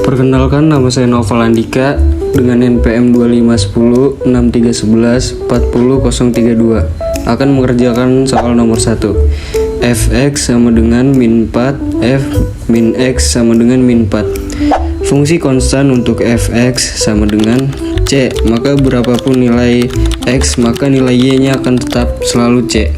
Perkenalkan, nama saya Noval Andika dengan NPM 2510 6311 40032. Akan mengerjakan soal nomor 1. Fx sama dengan min 4, F min X sama dengan min 4. Fungsi konstan untuk Fx sama dengan C, maka berapapun nilai X, maka nilai Y-nya akan tetap selalu C.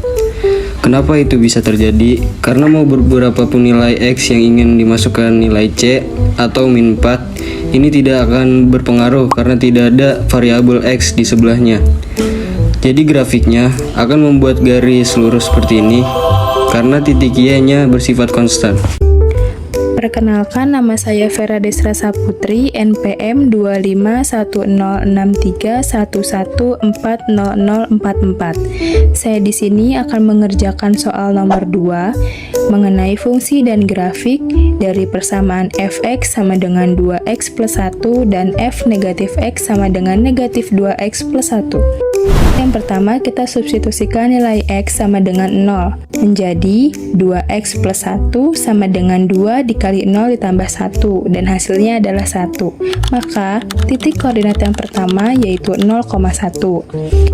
Kenapa itu bisa terjadi? Karena mau berapapun nilai X yang ingin dimasukkan nilai C atau min 4, ini tidak akan berpengaruh karena tidak ada variabel X di sebelahnya. Jadi grafiknya akan membuat garis lurus seperti ini karena titik Y-nya bersifat konstan. Perkenalkan, nama saya Vera Desra Saputri, NPM 25106311400044. Saya di sini akan mengerjakan soal nomor 2 mengenai fungsi dan grafik dari persamaan fx sama dengan 2x plus 1 dan f negatif x sama dengan negatif 2x plus 1. Yang pertama, kita substitusikan nilai x sama dengan 0 menjadi 2x plus 1 sama dengan 2 dikali 0 ditambah 1 dan hasilnya adalah 1. Maka titik koordinat yang pertama yaitu 0,1.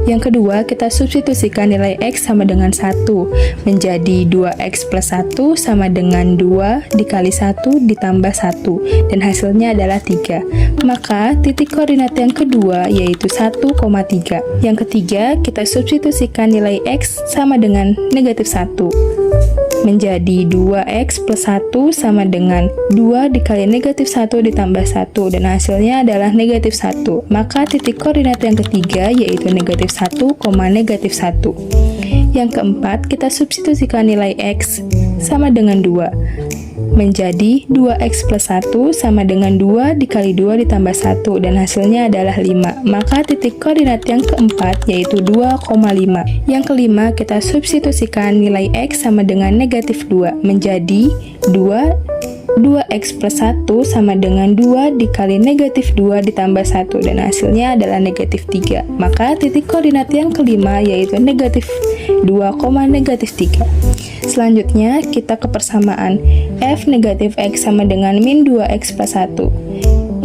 Yang kedua, kita substitusikan nilai x sama dengan 1 menjadi 2x plus 1 sama dengan 2 dikali 1 ditambah 1 dan hasilnya adalah 3. Maka titik koordinat yang kedua yaitu 1,3. Yang ketiga, kita substitusikan nilai x sama dengan negatif 1 menjadi 2x plus 1 sama dengan 2 dikali negatif 1 ditambah 1 dan hasilnya adalah negatif 1. Maka titik koordinat yang ketiga yaitu negatif 1, negatif 1. Yang keempat, kita substitusikan nilai x sama dengan 2 menjadi 2x plus 1 sama dengan 2 dikali 2 ditambah 1 dan hasilnya adalah 5. Maka titik koordinat yang keempat yaitu 2,5. Yang kelima, kita substitusikan nilai x sama dengan negatif 2 menjadi 2x plus 1 sama dengan 2 dikali negatif 2 ditambah 1 dan hasilnya adalah negatif 3. Maka titik koordinat yang kelima yaitu negatif 2, negatif 3. Selanjutnya, kita ke persamaan f negatif x sama dengan min 2x plus 1.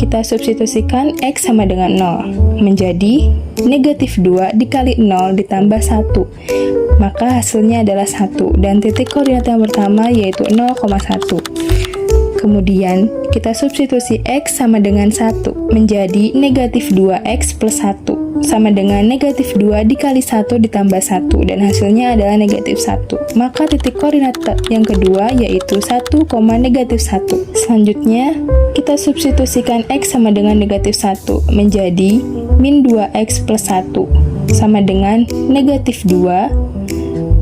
Kita substitusikan x sama dengan 0 menjadi negatif 2 dikali 0 ditambah 1. Maka hasilnya adalah 1 dan titik koordinat yang pertama yaitu 0,1. Kemudian, kita substitusi x sama dengan 1 menjadi negatif 2x plus 1 sama dengan negatif 2 dikali 1 ditambah 1 dan hasilnya adalah negatif 1. Maka titik koordinat yang kedua yaitu 1, negatif 1. Selanjutnya, kita substitusikan x sama dengan negatif 1 menjadi min 2x plus 1 sama dengan negatif 2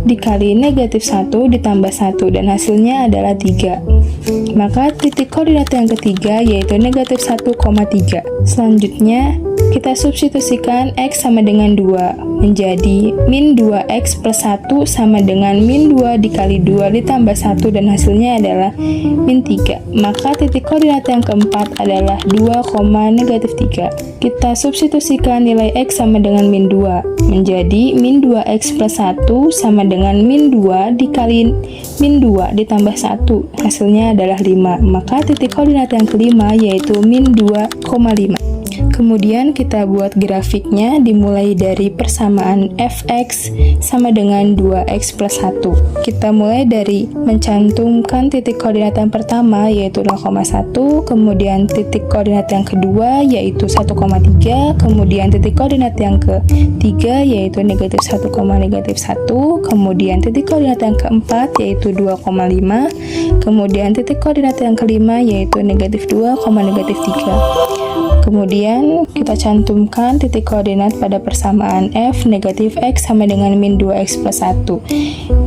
dikali negatif 1 ditambah 1 dan hasilnya adalah 3. Maka titik koordinat yang ketiga yaitu negatif 1,3. Selanjutnya, kita substitusikan x sama dengan 2 menjadi min 2x plus 1 sama dengan min 2 dikali 2 ditambah 1 dan hasilnya adalah min 3. Maka titik koordinat yang keempat adalah 2, negatif 3. Kita substitusikan nilai x sama dengan min 2 menjadi min 2x plus 1 sama dengan min 2 dikali min 2 ditambah 1. Hasilnya adalah 5. Maka titik koordinat yang kelima yaitu min 2,5. Kemudian kita buat grafiknya dimulai dari persamaan fx sama dengan 2x plus 1. Kita mulai dari mencantumkan titik koordinat yang pertama yaitu 0,1, kemudian titik koordinat yang kedua yaitu 1,3, kemudian titik koordinat yang ketiga yaitu negatif 1, negatif 1, kemudian titik koordinat yang keempat yaitu 2,5, kemudian titik koordinat yang kelima yaitu negatif 2, negatif 3. Kemudian kita cantumkan titik koordinat pada persamaan f negatif x sama dengan min 2x plus 1,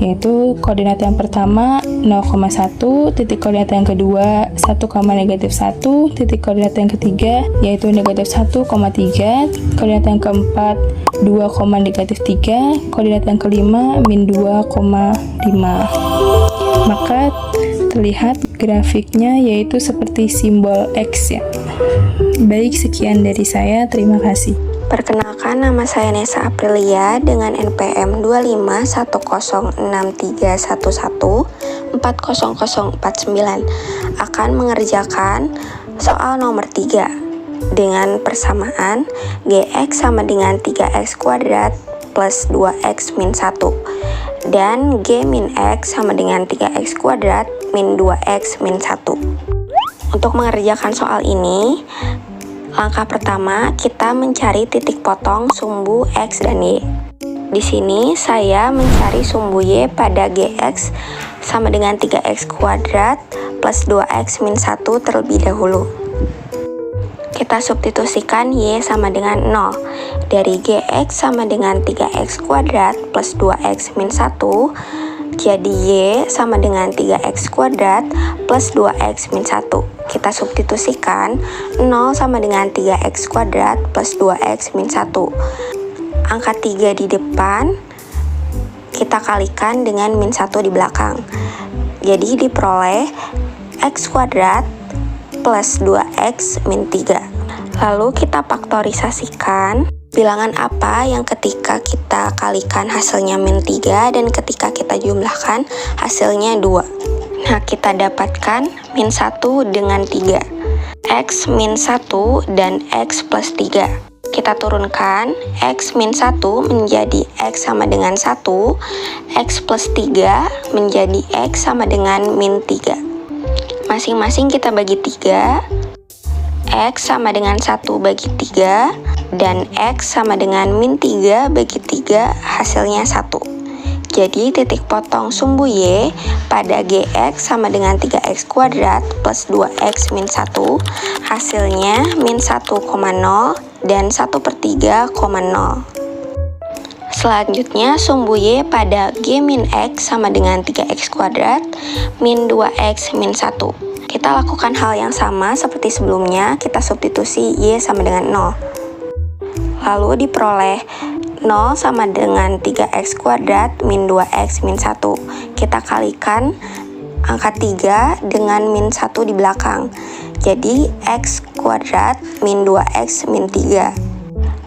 yaitu koordinat yang pertama 0,1, titik koordinat yang kedua 1, negatif 1, titik koordinat yang ketiga yaitu negatif 1,3, koordinat yang keempat 2, negatif 3, koordinat yang kelima min 2,5. Maka terlihat grafiknya yaitu seperti simbol X ya. Baik, sekian dari saya. Terima kasih. Perkenalkan, nama saya Nesa Aprilia dengan NPM 25106311400049 akan mengerjakan Soal nomor 3. Dengan persamaan Gx sama dengan 3x kuadrat plus 2x min 1 dan G min X sama dengan 3x kuadrat min 2x min 1. Untuk mengerjakan soal ini, langkah pertama kita mencari titik potong sumbu X dan Y. Di sini saya mencari sumbu Y pada Gx sama dengan 3x kuadrat plus 2x min 1 terlebih dahulu. Kita substitusikan Y sama dengan 0. Dari Gx sama dengan 3x kuadrat plus 2x min 1, jadi Y sama dengan 3x kuadrat plus 2x min 1. Kita substitusikan 0 sama dengan 3x kuadrat plus 2x min 1. Angka 3 di depan kita kalikan dengan min 1 di belakang. Jadi diperoleh x kuadrat plus 2x min 3. Lalu kita faktorisasikan bilangan apa yang ketika kita kalikan hasilnya min 3 dan ketika kita jumlahkan hasilnya 2. Nah, kita dapatkan min 1 dengan 3. X min 1 dan X plus 3. Kita turunkan X min 1 menjadi X sama dengan 1, X plus 3 menjadi X sama dengan min 3. Masing-masing kita bagi 3, X sama dengan 1 bagi 3, dan X sama dengan min 3 bagi 3, hasilnya 1. Jadi titik potong sumbu Y pada Gx sama dengan 3x kuadrat plus 2x min 1, hasilnya min 1,0 dan 1/3,0. Selanjutnya sumbu Y pada G min X sama dengan 3x kuadrat min 2x min 1. Kita lakukan hal yang sama seperti sebelumnya, kita substitusi Y sama dengan 0. Lalu diperoleh 0 sama dengan 3x kuadrat min 2x min 1. Kita kalikan angka 3 dengan min 1 di belakang. Jadi x kuadrat min 2x min 3.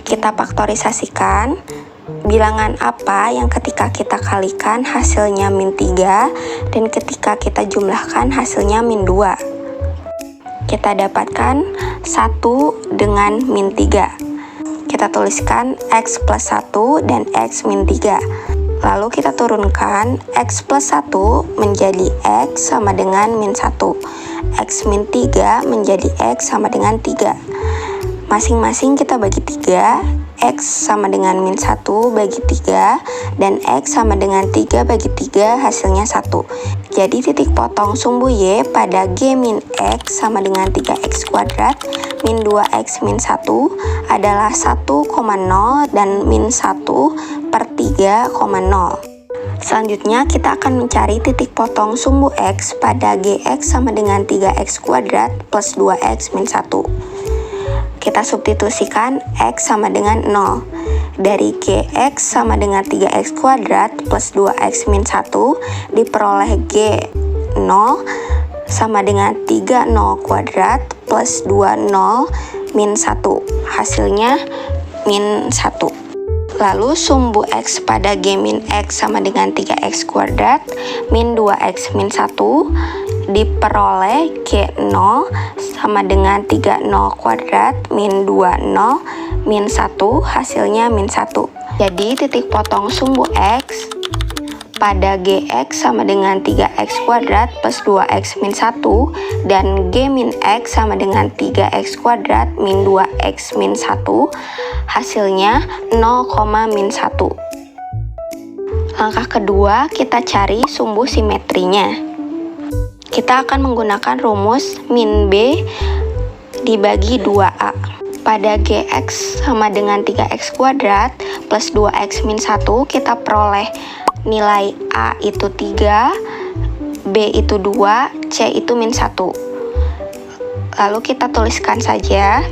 Kita faktorisasikan bilangan apa yang ketika kita kalikan hasilnya min 3 dan ketika kita jumlahkan hasilnya min 2. Kita dapatkan 1 dengan min 3. Kita tuliskan x plus 1 dan x min 3. Lalu kita turunkan x plus 1 menjadi x sama dengan min 1. X min 3 menjadi x sama dengan 3. Masing-masing kita bagi 3. X sama dengan min 1 bagi 3 dan X sama dengan 3 bagi 3, hasilnya 1. Jadi titik potong sumbu Y pada G min X sama dengan 3x kuadrat min 2x min 1 adalah 1,0 dan min 1/3,0. Selanjutnya kita akan mencari titik potong sumbu X pada Gx sama dengan 3x kuadrat plus 2x min 1. Kita substitusikan X sama dengan 0. Dari Gx sama dengan 3x kuadrat plus 2x min 1 diperoleh G 0 sama dengan 3 0 kuadrat plus 2 0 min 1. Hasilnya min 1. Lalu sumbu X pada G min X sama dengan 3x kuadrat min 2x min 1 diperoleh G0 sama dengan 3 0 kuadrat min 2 0 min 1, hasilnya min 1. Jadi titik potong sumbu X pada Gx sama dengan 3x kuadrat plus 2x min 1 dan G min X sama dengan 3x kuadrat min 2x min 1, hasilnya 0, min 1. Langkah kedua, kita cari sumbu simetrinya. Kita akan menggunakan rumus min B dibagi 2A. Pada Gx sama dengan 3x kuadrat plus 2x min 1, kita peroleh nilai A itu 3, B itu 2, C itu min 1. Lalu kita tuliskan saja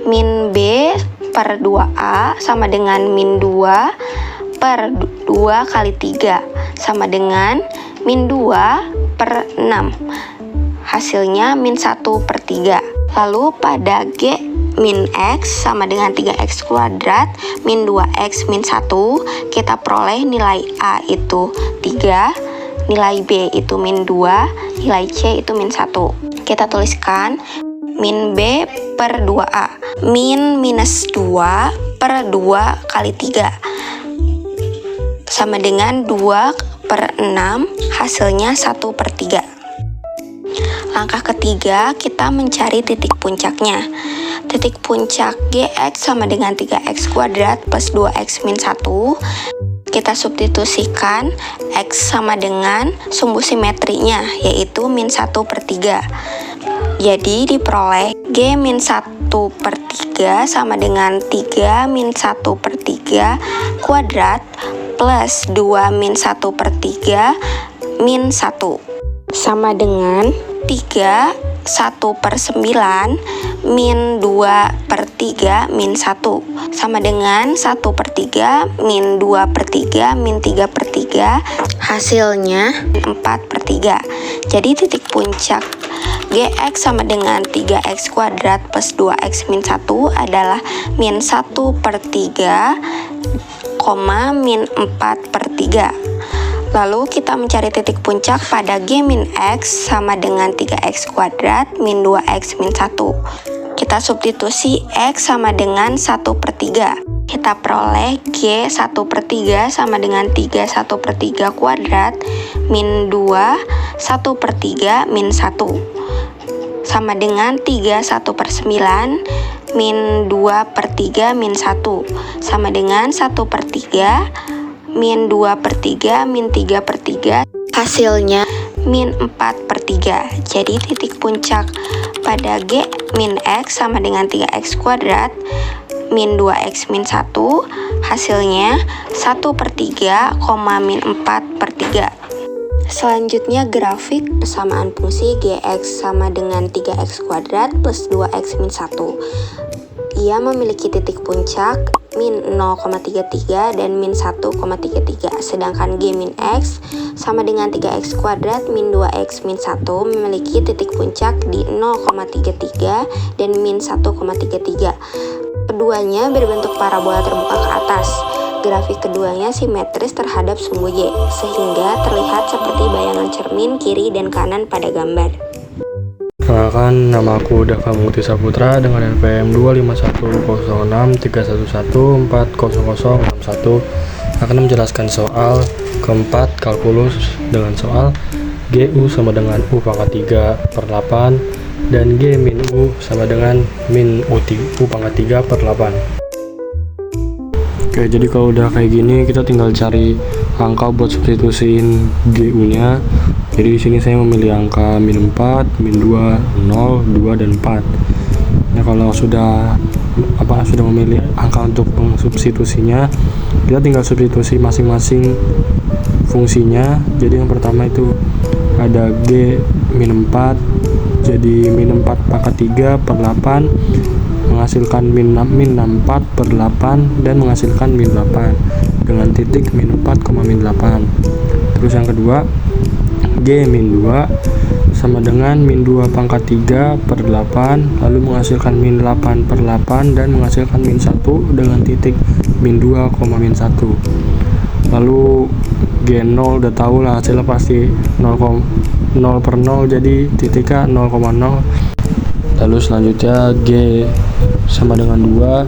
min B per 2A sama dengan min 2 per 2 kali 3 sama dengan min 2 per 6. Hasilnya min 1/3. Lalu pada G min X sama dengan 3x kuadrat min 2x min 1, kita peroleh nilai A itu 3, nilai B itu min 2, nilai C itu min 1. Kita tuliskan min B per 2A. Min minus 2 per 2 kali 3 sama dengan 2 per 6, hasilnya 1 per 3. Langkah ketiga, kita mencari titik puncaknya. Titik puncak Gx sama dengan 3x kuadrat plus 2x min 1. Kita substitusikan x sama dengan sumbu simetrinya, yaitu min 1 per 3. Jadi diperoleh G min 1 per 3 sama dengan 3 min 1 per 3 kuadrat plus 2 min 1 per 3 min 1 sama dengan 3 1 per 9 min 2 per 3 min 1 sama dengan 1 per 3 min 2 per 3 min 3 per 3, hasilnya 4 per 3. Jadi titik puncak Gx sama dengan 3x kuadrat plus 2x min 1 adalah min 1 per 3, min 4 per 3. Lalu kita mencari titik puncak pada G min X sama dengan 3x kuadrat min 2x min 1. Kita substitusi X sama dengan 1 per 3. Kita peroleh G 1 per 3 sama dengan 3 1 per 3 kuadrat min 2 1 per 3 min 1 sama dengan 3 1 per 9 min 2 per 3 min 1 sama dengan 1 per 3 min 2 per 3 min 3 per 3, hasilnya min 4 per 3. Jadi titik puncak pada G min X sama dengan 3x kuadrat min 2x min 1, hasilnya 1 per 3, min 4 per 3. Selanjutnya grafik persamaan fungsi Gx sama dengan 3x kuadrat plus 2x min 1. Ia memiliki titik puncak min 0,33 dan min 1,33, sedangkan G min X sama dengan 3x kuadrat min 2x min 1 memiliki titik puncak di 0,33 dan min 1,33. Keduanya berbentuk parabola terbuka ke atas. Grafik keduanya simetris terhadap sumbu Y, sehingga terlihat seperti bayangan cermin kiri dan kanan pada gambar. Perkenalkan, nama aku Dava Mukti Saputra dengan NPM 2510631140061 akan menjelaskan soal keempat kalkulus dengan soal GU sama dengan U pangkat 3 per 8 dan G min U sama dengan min U pangkat 3 per 8. Oke, jadi kalau udah kayak gini kita tinggal cari angka buat substitusiin GU nya. Jadi di sini saya memilih angka min 4, min 2, 0, 2 dan 4. Nah, kalau sudah memilih angka untuk substitusinya, kita tinggal substitusi masing-masing fungsinya. Jadi yang pertama itu ada G min 4, jadi min 4 pangkat 3 per 8 menghasilkan min 4 per 8 dan menghasilkan min 8 dengan titik min 4, min 8. Terus yang kedua, G min 2 sama dengan min 2 pangkat 3 per 8 lalu menghasilkan min 8 per 8 dan menghasilkan min 1 dengan titik min 2, min 1. Lalu G0 udah tahu lah hasilnya pasti 0 per 0, jadi titiknya 0,0. Lalu selanjutnya G sama dengan 2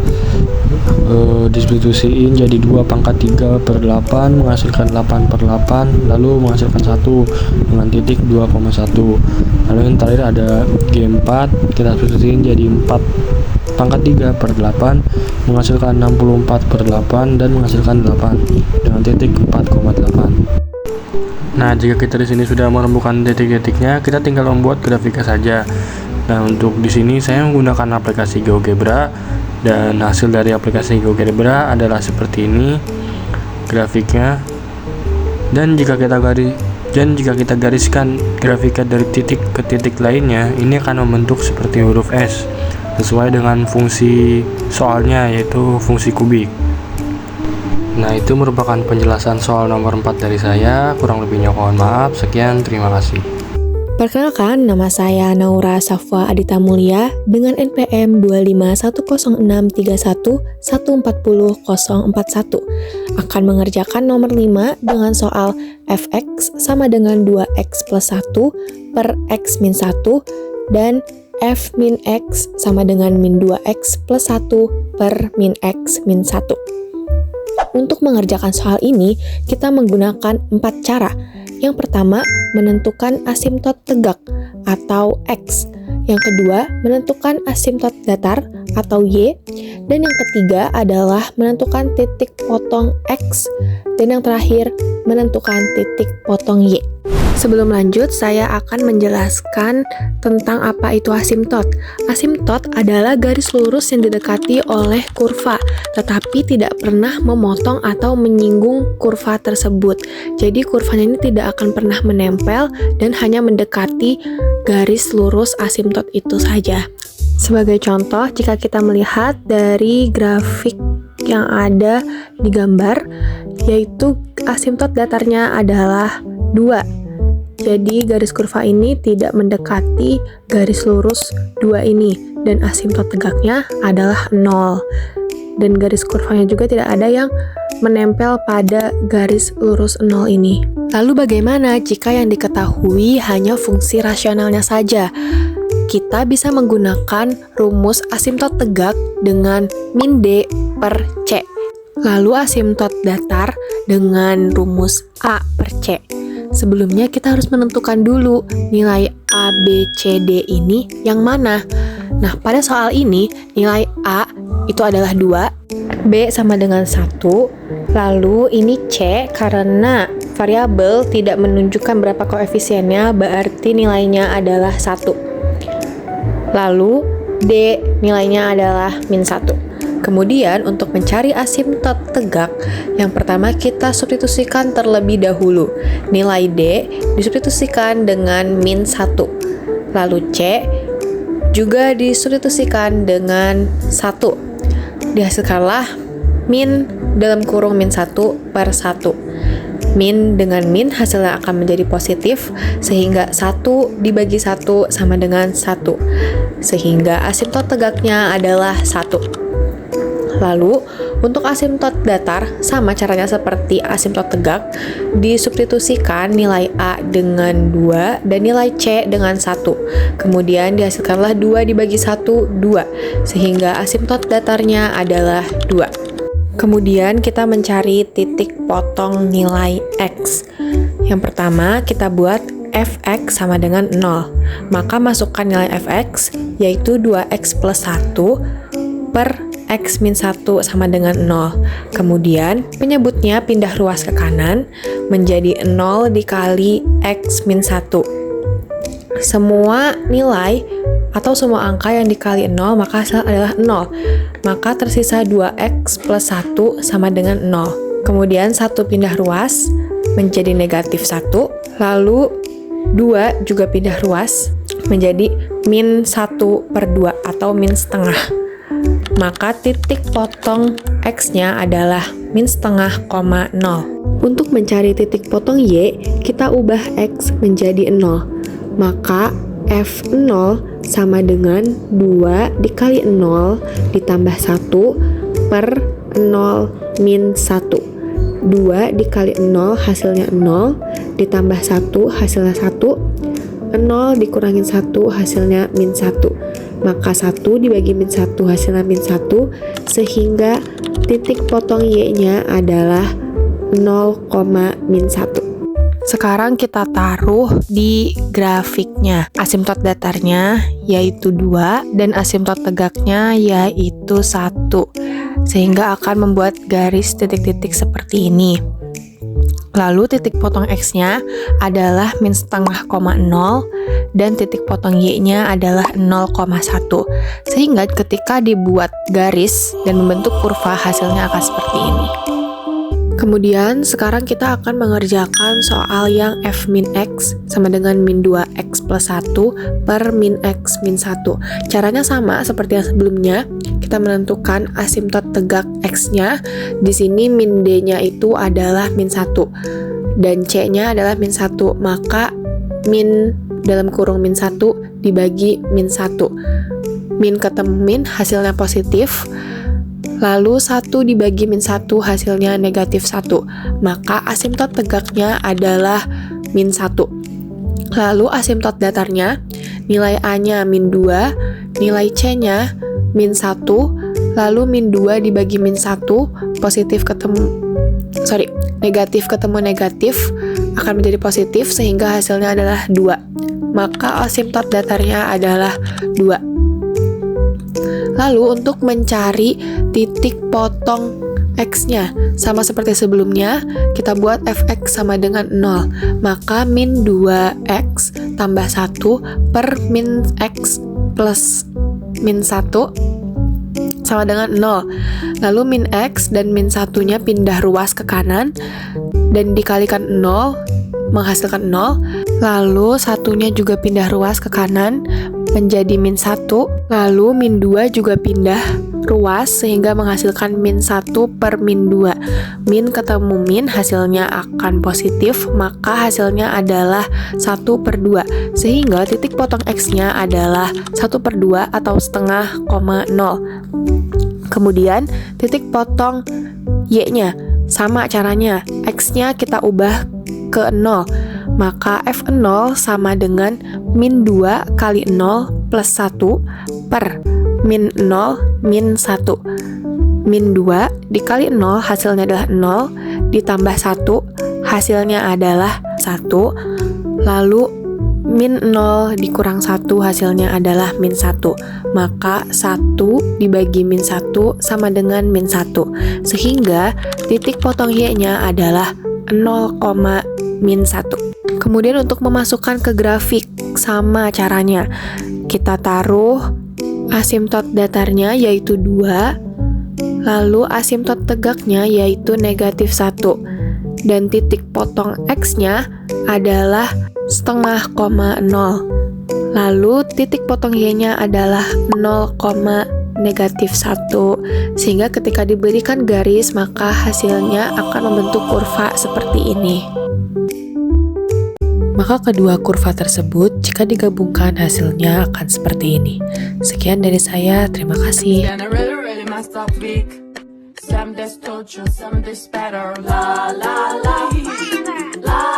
disubstitusiin jadi 2 pangkat 3 per 8 menghasilkan 8 per 8 lalu menghasilkan 1 dengan titik 2,1. Lalu yang terakhir ada G4, kita substitusiin jadi 4 pangkat 3 per 8 menghasilkan 64 per 8 dan menghasilkan 8 dengan titik 4,8. Nah, jika kita di sini sudah menemukan titik-titiknya, kita tinggal membuat grafiknya saja. Nah, untuk di sini saya menggunakan aplikasi GeoGebra dan hasil dari aplikasi GeoGebra adalah seperti ini grafiknya. Dan jika kita gariskan grafiknya dari titik ke titik lainnya, ini akan membentuk seperti huruf S sesuai dengan fungsi soalnya, yaitu fungsi kubik. Nah, itu merupakan penjelasan soal nomor 4 dari saya. Kurang lebihnya mohon maaf. Sekian, terima kasih. Perkenalkan, nama saya Naura Safwa Adita Mulia dengan NPM 2510631140041 akan mengerjakan nomor 5 dengan soal fx sama dengan 2x plus 1 per x min 1 dan F min X sama dengan min 2X plus 1 per min X min 1. Untuk mengerjakan soal ini, kita menggunakan 4 cara. Yang pertama, menentukan asimtot tegak atau X. Yang kedua, menentukan asimtot datar atau Y. Dan yang ketiga adalah menentukan titik potong X. Dan yang terakhir, menentukan titik potong Y. Sebelum lanjut, saya akan menjelaskan tentang apa itu asimtot. Asimtot adalah garis lurus yang didekati oleh kurva, tetapi tidak pernah memotong atau menyinggung kurva tersebut. Jadi kurvanya ini tidak akan pernah menempel dan hanya mendekati garis lurus asimtot itu saja. Sebagai contoh, jika kita melihat dari grafik yang ada di gambar, yaitu asimtot datarnya adalah 2. Jadi garis kurva ini tidak mendekati garis lurus 2 ini, dan asimtot tegaknya adalah 0. Dan garis kurvanya juga tidak ada yang menempel pada garis lurus 0 ini. Lalu bagaimana jika yang diketahui hanya fungsi rasionalnya saja? Kita bisa menggunakan rumus asimtot tegak dengan min D per C. Lalu asimtot datar dengan rumus A per C. Sebelumnya kita harus menentukan dulu nilai A, B, C, D ini yang mana. Nah, pada soal ini nilai A itu adalah 2, B sama dengan 1, lalu ini C karena variabel tidak menunjukkan berapa koefisiennya, berarti nilainya adalah 1. Lalu D nilainya adalah min 1. Kemudian untuk mencari asimtot tegak, yang pertama kita substitusikan terlebih dahulu. Nilai D disubstitusikan dengan min 1. Lalu C juga disubstitusikan dengan 1. Dihasilkanlah min dalam kurung min 1 per 1. Min dengan min hasilnya akan menjadi positif, sehingga 1 dibagi 1 sama dengan 1. Sehingga asimtot tegaknya adalah 1. Lalu, untuk asimtot datar, sama caranya seperti asimtot tegak, disubstitusikan nilai A dengan 2 dan nilai C dengan 1. Kemudian dihasilkanlah 2 dibagi 1, 2, sehingga asimtot datarnya adalah 2. Kemudian kita mencari titik potong nilai X. Yang pertama, kita buat fx sama dengan 0. Maka masukkan nilai fx, yaitu 2x plus 1 per x min 1 sama dengan 0. Kemudian penyebutnya pindah ruas ke kanan menjadi 0 dikali x min 1. Semua nilai atau semua angka yang dikali 0 maka hasil adalah 0. Maka tersisa 2x plus 1 sama dengan 0. Kemudian 1 pindah ruas menjadi negatif 1. Lalu 2 juga pindah ruas menjadi min 1 per 2 atau min setengah. Maka titik potong X-nya adalah min setengah, 0. Untuk mencari titik potong Y, kita ubah X menjadi 0. Maka F0 sama dengan 2 dikali 0 ditambah 1 per 0 min 1. 2 dikali 0 hasilnya 0, ditambah 1 hasilnya 1, 0 dikurangin 1 hasilnya min 1. Maka 1 dibagi min 1 hasilnya min 1, sehingga titik potong Y-nya adalah 0, min 1. Sekarang kita taruh di grafiknya. Asimtot datarnya yaitu 2 dan asimtot tegaknya yaitu 1. Sehingga akan membuat garis titik-titik seperti ini. Lalu titik potong X-nya adalah min setengah, 0 dan titik potong Y-nya adalah 0,1. Sehingga ketika dibuat garis dan membentuk kurva hasilnya akan seperti ini. Kemudian sekarang kita akan mengerjakan soal yang f min x sama dengan min 2x plus 1 per min x min 1. Caranya sama seperti yang sebelumnya. Kita menentukan asimtot tegak x-nya. Di sini min d-nya itu adalah min 1 dan c-nya adalah min 1. Maka min dalam kurung min 1 dibagi min 1. Min ketemu min hasilnya positif. Lalu 1 dibagi min 1 hasilnya negatif 1. Maka asimtot tegaknya adalah min 1. Lalu asimtot datarnya nilai A-nya min 2, nilai C-nya min 1, lalu min 2 dibagi min 1, negatif ketemu negatif akan menjadi positif sehingga hasilnya adalah 2. Maka asimtot datarnya adalah 2. Lalu untuk mencari titik potong X-nya, sama seperti sebelumnya, kita buat fx sama dengan 0. Maka min 2x tambah 1 per min x plus min 1 sama dengan 0. Lalu min x dan min 1-nya pindah ruas ke kanan dan dikalikan 0 menghasilkan 0. Lalu 1-nya juga pindah ruas ke kanan menjadi min 1. Lalu min 2 juga pindah ruas sehingga menghasilkan min 1 per min 2. Min ketemu min hasilnya akan positif, maka hasilnya adalah 1 per 2. Sehingga titik potong X-nya adalah 1 per 2 atau setengah, 0. Kemudian titik potong Y-nya sama caranya, X-nya kita ubah ke 0. Maka F0 sama dengan min 2 kali 0 plus 1 per min 0 min 1. Min 2 dikali 0 hasilnya adalah 0, ditambah 1 hasilnya adalah 1. Lalu min 0 dikurang 1 hasilnya adalah min 1. Maka 1 dibagi min 1 sama dengan min 1. Sehingga titik potong Y-nya adalah 0, min 1. Kemudian untuk memasukkan ke grafik sama caranya. Kita taruh asimtot datarnya yaitu 2, lalu asimtot tegaknya yaitu negatif 1, dan titik potong X-nya adalah setengah, 0. Lalu titik potong Y-nya adalah 0, negatif 1, sehingga ketika diberikan garis maka hasilnya akan membentuk kurva seperti ini. Maka kedua kurva tersebut jika digabungkan hasilnya akan seperti ini. Sekian dari saya, terima kasih. Some this told you, some this better. La la la, la